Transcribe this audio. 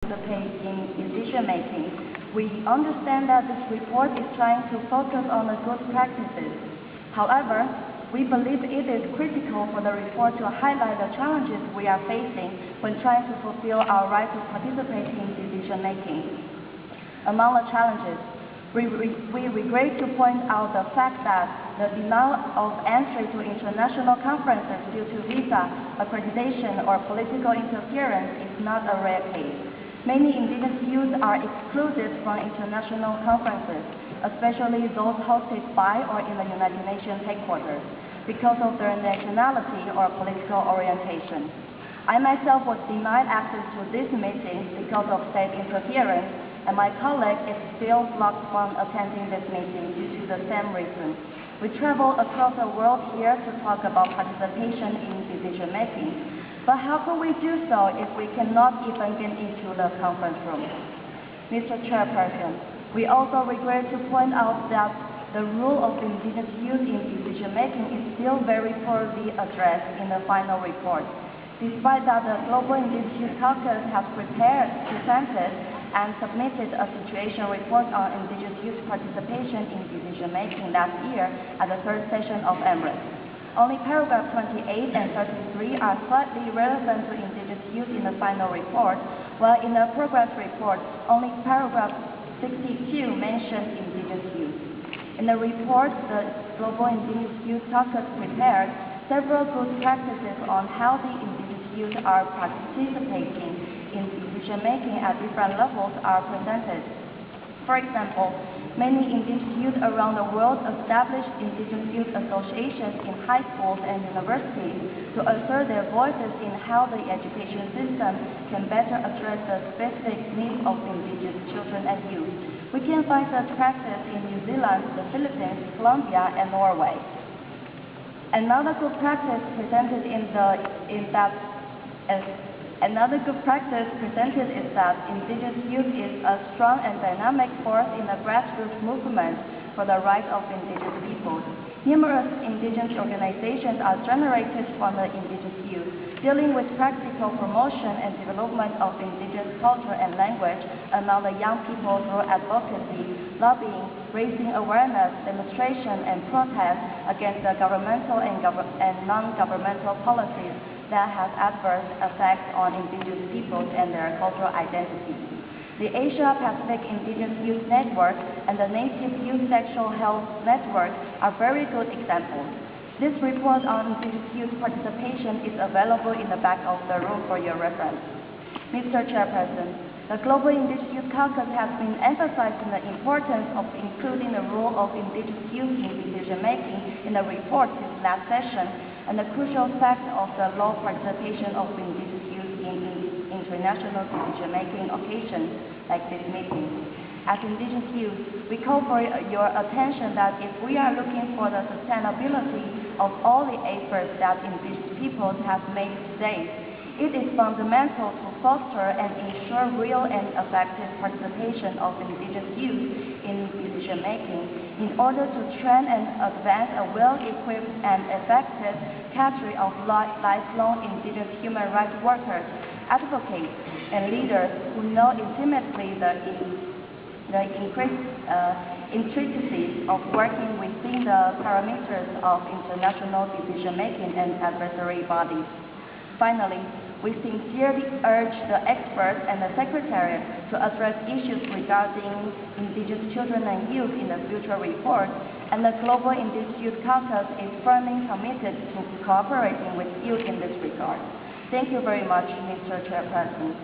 participate in decision-making. We understand that this report is trying to focus on the good practices. However, we believe it is critical for the report to highlight the challenges we are facing when trying to fulfill our right to participate in decision-making. Among the challenges, we regret to point out the fact that the denial of entry to international conferences due to visa, accreditation, or political interference is not a rare case. Many indigenous youth are excluded from international conferences, especially those hosted by or in the United Nations headquarters, because of their nationality or political orientation. I myself was denied access to this meeting because of state interference, and my colleague is still blocked from attending this meeting due to the same reason. We travel across the world here to talk about participation in decision-making, but how can we do so if we cannot even get into the conference room? Mr. Chairperson, we also regret to point out that the role of indigenous youth in decision-making is still very poorly addressed in the final report. Despite that, the Global Indigenous Youth Caucus has presented and submitted a situation report on indigenous youth participation in decision-making last year at the third session of EMRIP. Only paragraph 28 and 33 are slightly relevant to indigenous youth in the final report, while in the progress report, only paragraph 62 mentions indigenous youth. In the report, the Global Indigenous Youth Caucus prepared several good practices on how the indigenous youth are participating in decision-making at different levels are presented. For example, many indigenous youth around the world established indigenous youth associations in high schools and universities to assert their voices in how the education system can better address the specific needs of indigenous children and youth. We can find such practice in New Zealand, the Philippines, Colombia, and Norway. Another good practice presented is that indigenous youth is a strong and dynamic force in the grassroots movement for the rights of indigenous peoples. Numerous indigenous organizations are generated from the indigenous youth, dealing with practical promotion and development of indigenous culture and language among the young people through advocacy, lobbying, raising awareness, demonstration, and protest against the governmental and non-governmental policies that have adverse effects on indigenous peoples and their cultural identity. The Asia-Pacific Indigenous Youth Network and the Native Youth Sexual Health Network are very good examples. This report on indigenous youth participation is available in the back of the room for your reference. Mr. Chairperson, the Global Indigenous Youth Caucus has been emphasizing the importance of including the role of indigenous youth in decision-making in the report since last session, and the crucial fact of the low participation of indigenous youth in international decision-making occasions like this meeting. As indigenous youth, we call for your attention that if we are looking for the sustainability of all the efforts that indigenous peoples have made today, it is fundamental to foster and ensure real and effective participation of indigenous youth in decision-making in order to train and advance a well-equipped and effective cadre of lifelong indigenous human rights workers, advocates, and leaders who know intimately the intricacies of working within the parameters of international decision-making and advisory bodies. Finally, we sincerely urge the experts and the Secretariat to address issues regarding indigenous children and youth in the future report, and the Global Indigenous Youth Caucus is firmly committed to cooperating with you in this regard. Thank you very much, Mr. Chairperson.